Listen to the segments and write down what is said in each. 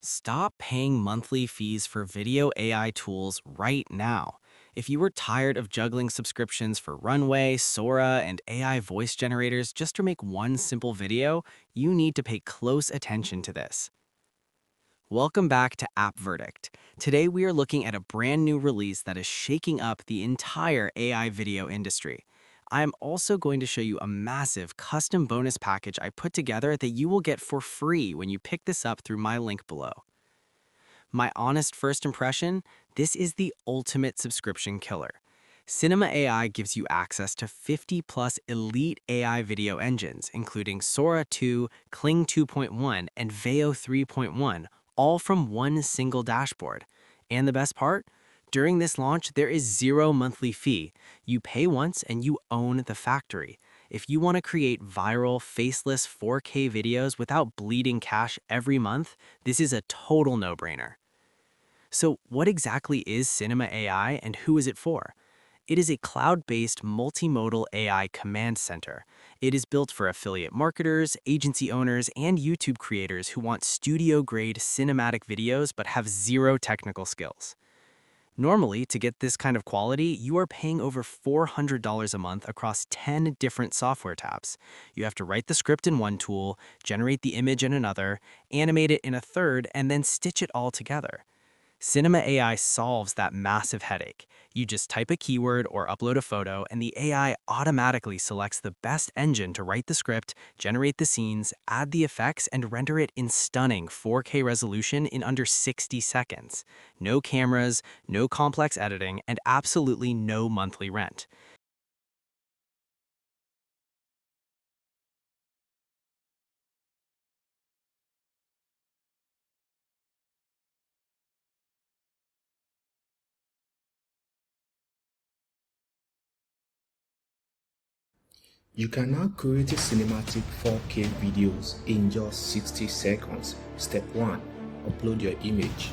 Stop paying monthly fees for video AI tools right now. If you were tired of juggling subscriptions for Runway, Sora, and AI voice generators just to make one simple video, you need to pay close attention to this. Welcome back to App Verdict. Today we are looking at a brand new release that is shaking up the entire AI video industry. I am also going to show you a massive custom bonus package I put together that you will get for free when you pick this up through my link below. My honest first impression, this is the ultimate subscription killer. Cynema AI gives you access to 50 plus elite AI video engines, including Sora 2, Kling 2.1, and Veo 3.1, all from one single dashboard. And the best part? During this launch, there is zero monthly fee. You pay once and you own the factory. If you want to create viral, faceless 4K videos without bleeding cash every month, this is a total no-brainer. So what exactly is Cynema AI and who is it for? It is a cloud-based multimodal AI command center. It is built for affiliate marketers, agency owners, and YouTube creators who want studio-grade cinematic videos but have zero technical skills. Normally, to get this kind of quality, you are paying over $400 a month across 10 different software tabs. You have to write the script in one tool, generate the image in another, animate it in a third, and then stitch it all together. Cynema AI solves that massive headache. You just type a keyword or upload a photo, and the AI automatically selects the best engine to write the script, generate the scenes, add the effects, and render it in stunning 4K resolution in under 60 seconds. No cameras, no complex editing, and absolutely no monthly rent. You can now create a cinematic 4K videos in just 60 seconds. Step 1. Upload your image.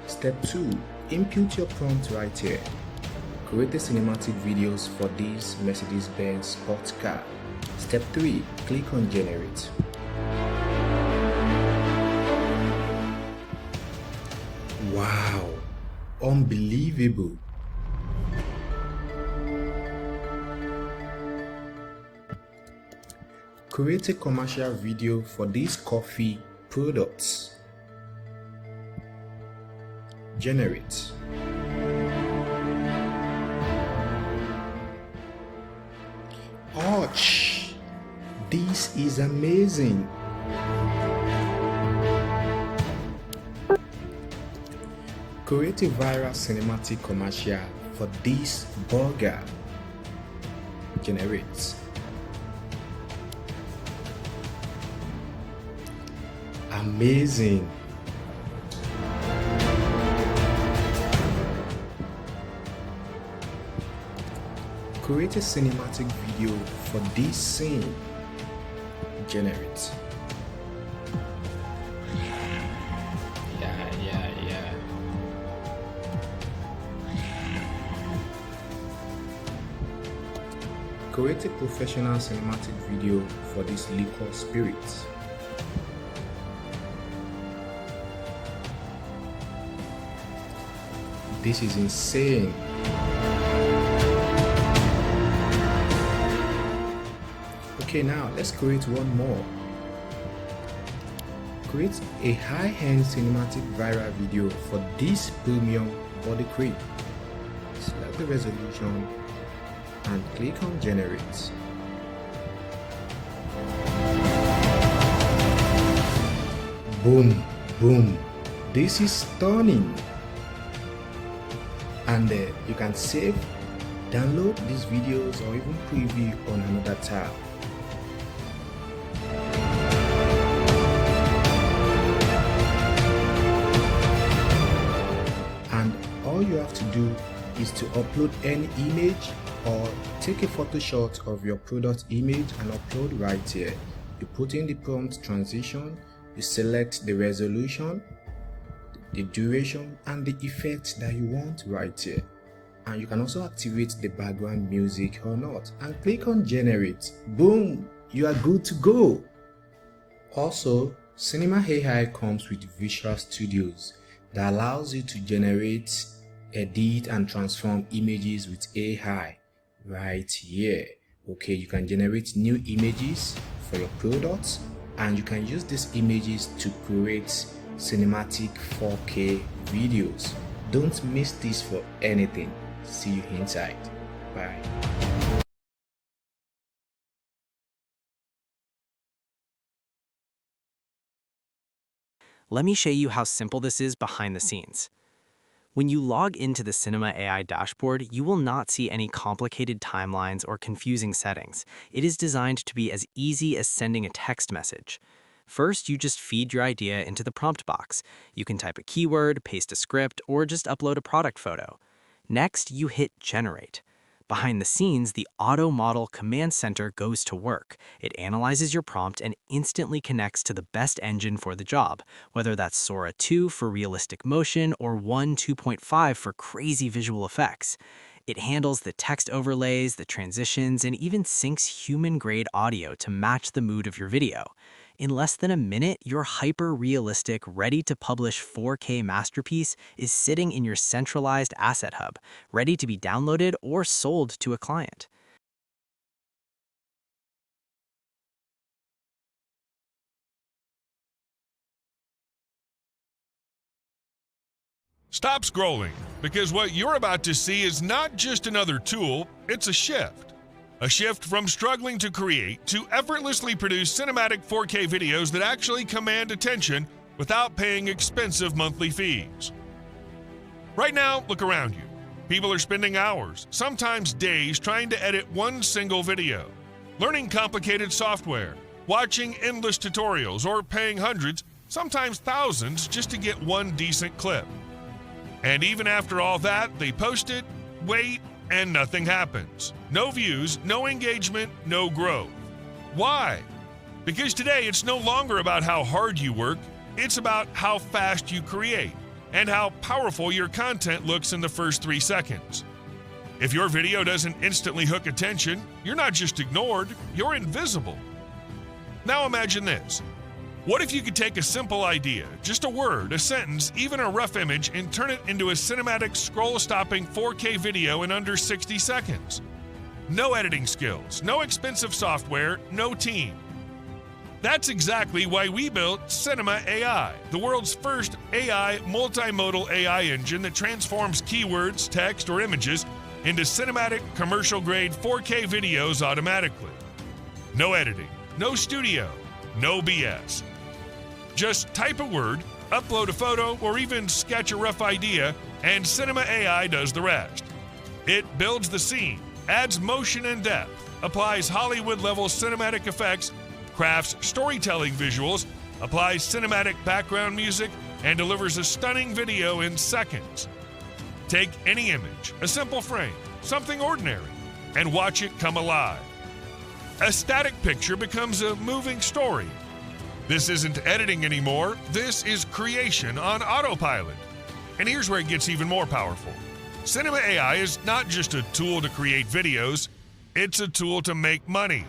Step 2. Input your prompt right here. Create a cinematic videos for this Mercedes-Benz sports car. Step 3. Click on Generate. Wow! Unbelievable! Create a commercial video for these coffee products. Generate. Ouch! This is amazing! Create a viral cinematic commercial for this burger. Generate. Amazing! Create a cinematic video for this scene. Generate. Yeah. Create a professional cinematic video for this liquor spirit. This is insane. Okay, now let's create one more. Create a high-end cinematic viral video for this premium body cream. Select the resolution and click on Generate. Boom. This is stunning. And you can save, download these videos, or even preview on another tab. And all you have to do is to upload any image or take a photo shot of your product image and upload right here. You put in the prompt transition, you select the resolution, the duration, and the effect that you want right here. And you can also activate the background music or not, and click on Generate. Boom, you are good to go. Also, Cinema AI comes with Visual Studios that allows you to generate, edit, and transform images with AI right here. Okay, you can generate new images for your products, and you can use these images to create cinematic 4K videos. Don't miss this for anything. See you inside. Bye. Let me show you how simple this is behind the scenes. When you log into the Cinema AI dashboard, you will not see any complicated timelines or confusing settings. It is designed to be as easy as sending a text message. First, you just feed your idea into the prompt box. You can type a keyword, paste a script, or just upload a product photo. Next, you hit Generate. Behind the scenes, the Auto Model Command Center goes to work. It analyzes your prompt and instantly connects to the best engine for the job, whether that's Sora 2 for realistic motion or 2.5 for crazy visual effects. It handles the text overlays, the transitions, and even syncs human-grade audio to match the mood of your video. In less than a minute, your hyper-realistic, ready-to-publish 4K masterpiece is sitting in your centralized asset hub, ready to be downloaded or sold to a client. Stop scrolling, because what you're about to see is not just another tool, it's a shift. A shift from struggling to create to effortlessly produce cinematic 4K videos that actually command attention without paying expensive monthly fees. Right now, look around you. People are spending hours, sometimes days, trying to edit one single video, learning complicated software, watching endless tutorials, or paying hundreds, sometimes thousands, just to get one decent clip. And even after all that, they post it, wait, and nothing happens. No views, no engagement, no growth. Why? Because today it's no longer about how hard you work, it's about how fast you create and how powerful your content looks in the first 3 seconds. If your video doesn't instantly hook attention, you're not just ignored, you're invisible. Now imagine this. What if you could take a simple idea, just a word, a sentence, even a rough image, and turn it into a cinematic, scroll-stopping 4K video in under 60 seconds? No editing skills, no expensive software, no team. That's exactly why we built Cynema AI, the world's first AI multimodal AI engine that transforms keywords, text, or images into cinematic, commercial-grade 4K videos automatically. No editing, no studio, no BS. Just type a word, upload a photo, or even sketch a rough idea, and Cynema AI does the rest. It builds the scene, adds motion and depth, applies Hollywood-level cinematic effects, crafts storytelling visuals, applies cinematic background music, and delivers a stunning video in seconds. Take any image, a simple frame, something ordinary, and watch it come alive. A static picture becomes a moving story. This isn't editing anymore, this is creation on autopilot. And here's where it gets even more powerful. Cynema AI is not just a tool to create videos, it's a tool to make money.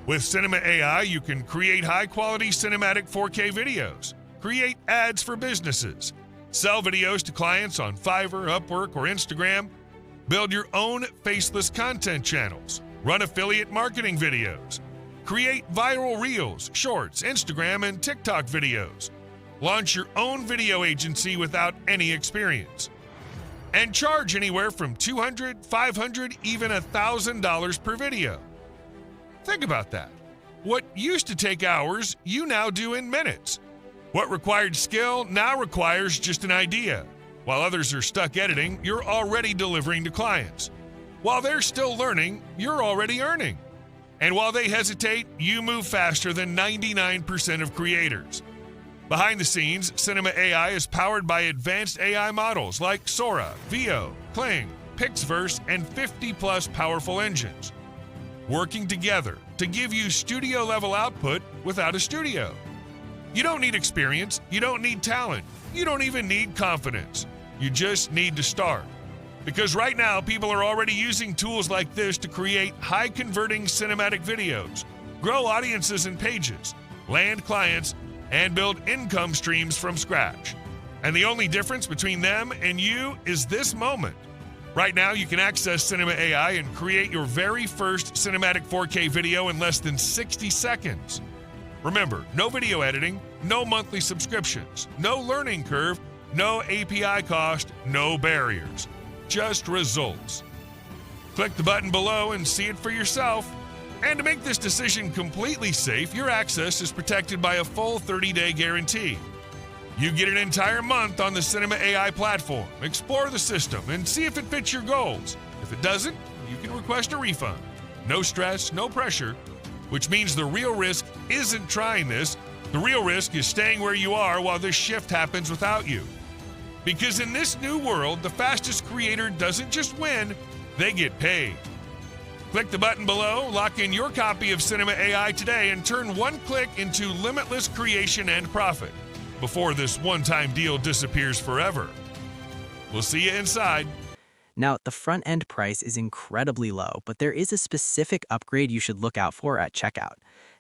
With Cynema AI, you can create high-quality cinematic 4K videos, create ads for businesses, sell videos to clients on Fiverr, Upwork, or Instagram, build your own faceless content channels, run affiliate marketing videos, create viral reels, shorts, Instagram, and TikTok videos, launch your own video agency without any experience, and charge anywhere from $200, $500, even $1,000 per video. Think about that. What used to take hours, you now do in minutes. What required skill now requires just an idea. While others are stuck editing, you're already delivering to clients. While they're still learning, you're already earning. And while they hesitate, you move faster than 99% of creators. Behind the scenes, Cynema AI is powered by advanced AI models like Sora, Veo, Kling, Pixverse, and 50-plus powerful engines, working together to give you studio-level output without a studio. You don't need experience, you don't need talent, you don't even need confidence. You just need to start. Because right now, people are already using tools like this to create high-converting cinematic videos, grow audiences and pages, land clients, and build income streams from scratch. And the only difference between them and you is this moment. Right now, you can access Cynema AI and create your very first cinematic 4K video in less than 60 seconds. Remember, no video editing, no monthly subscriptions, no learning curve, no API cost, no barriers. Just results. Click the button below and see it for yourself. And to make this decision completely safe, your access is protected by a full 30-day guarantee. You get an entire month on the Cynema AI platform. Explore the system and see if it fits your goals. If it doesn't, you can request a refund. No stress, no pressure, which means the real risk isn't trying this. The real risk is staying where you are while this shift happens without you. Because in this new world, the fastest creator doesn't just win, they get paid. Click the button below, lock in your copy of Cynema AI today, and turn one click into limitless creation and profit before this one-time deal disappears forever. We'll see you inside. Now, the front-end price is incredibly low, but there is a specific upgrade you should look out for at checkout.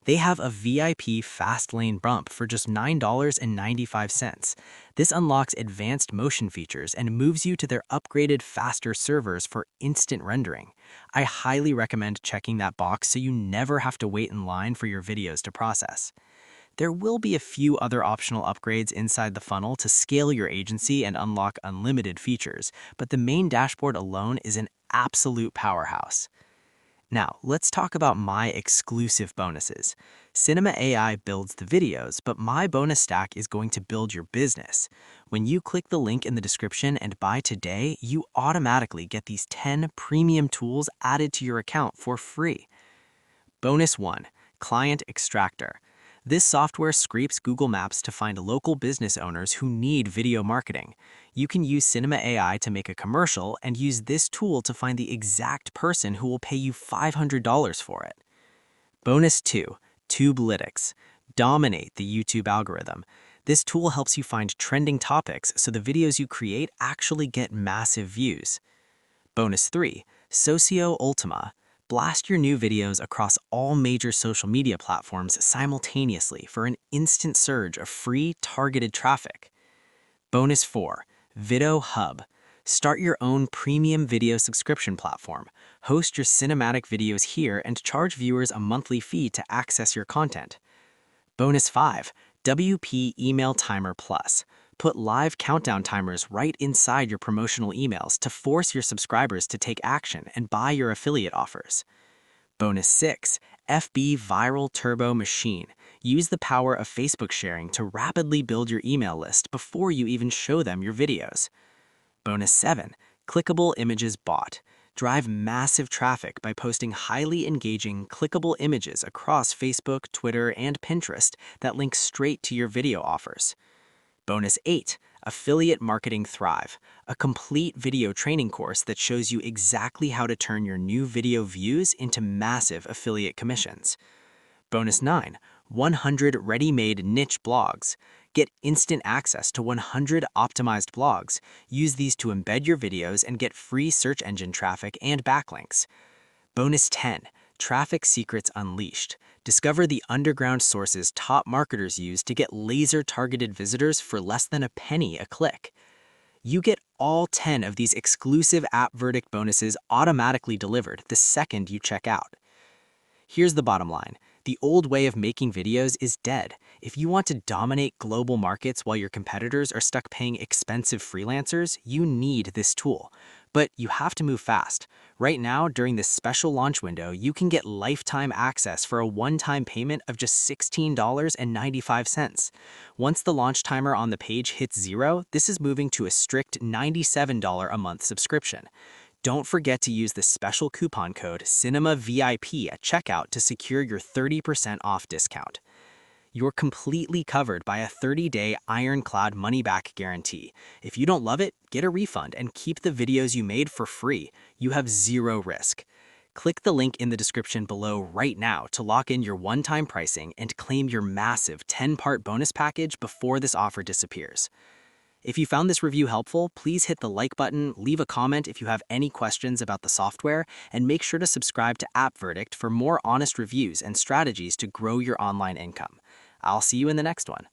They have a VIP fast lane bump for just $9.95. This unlocks advanced motion features and moves you to their upgraded faster servers for instant rendering. I highly recommend checking that box so you never have to wait in line for your videos to process. There will be a few other optional upgrades inside the funnel to scale your agency and unlock unlimited features, but the main dashboard alone is an absolute powerhouse. Now, let's talk about my exclusive bonuses. Cynema AI builds the videos, but my bonus stack is going to build your business. When you click the link in the description and buy today, you automatically get these 10 premium tools added to your account for free. Bonus 1, Client Extractor. This software scrapes Google Maps to find local business owners who need video marketing. You can use Cynema AI to make a commercial and use this tool to find the exact person who will pay you $500 for it. Bonus 2, Tubelytics. Dominate the YouTube algorithm. This tool helps you find trending topics so the videos you create actually get massive views. Bonus 3, Socio Ultima. Blast your new videos across all major social media platforms simultaneously for an instant surge of free, targeted traffic. Bonus 4, Video Hub. Start your own premium video subscription platform. Host your cinematic videos here and charge viewers a monthly fee to access your content. Bonus 5, WP Email Timer Plus. Put live countdown timers right inside your promotional emails to force your subscribers to take action and buy your affiliate offers. Bonus 6, FB Viral Turbo Machine. Use the power of Facebook sharing to rapidly build your email list before you even show them your videos. Bonus 7, Clickable Images Bot. Drive massive traffic by posting highly engaging, clickable images across Facebook, Twitter, and Pinterest that link straight to your video offers. Bonus 8, Affiliate Marketing Thrive, a complete video training course that shows you exactly how to turn your new video views into massive affiliate commissions. Bonus 9, 100 ready-made niche blogs. Get instant access to 100 optimized blogs. Use these to embed your videos and get free search engine traffic and backlinks. Bonus 10, Traffic Secrets Unleashed. Discover the underground sources top marketers use to get laser-targeted visitors for less than a penny a click. You get all 10 of these exclusive app verdict bonuses automatically delivered the second you check out. Here's the bottom line. The old way of making videos is dead. If you want to dominate global markets while your competitors are stuck paying expensive freelancers, you need this tool. But you have to move fast. Right now, during this special launch window, you can get lifetime access for a one-time payment of just $16.95. Once the launch timer on the page hits 0, this is moving to a strict $97 a month subscription. Don't forget to use the special coupon code CINEMAVIP at checkout to secure your 30% off discount. You're completely covered by a 30-day ironclad money-back guarantee. If you don't love it, get a refund and keep the videos you made for free. You have zero risk. Click the link in the description below right now to lock in your one-time pricing and claim your massive 10-part bonus package before this offer disappears. If you found this review helpful, please hit the like button, leave a comment if you have any questions about the software, and make sure to subscribe to App Verdict for more honest reviews and strategies to grow your online income. I'll see you in the next one.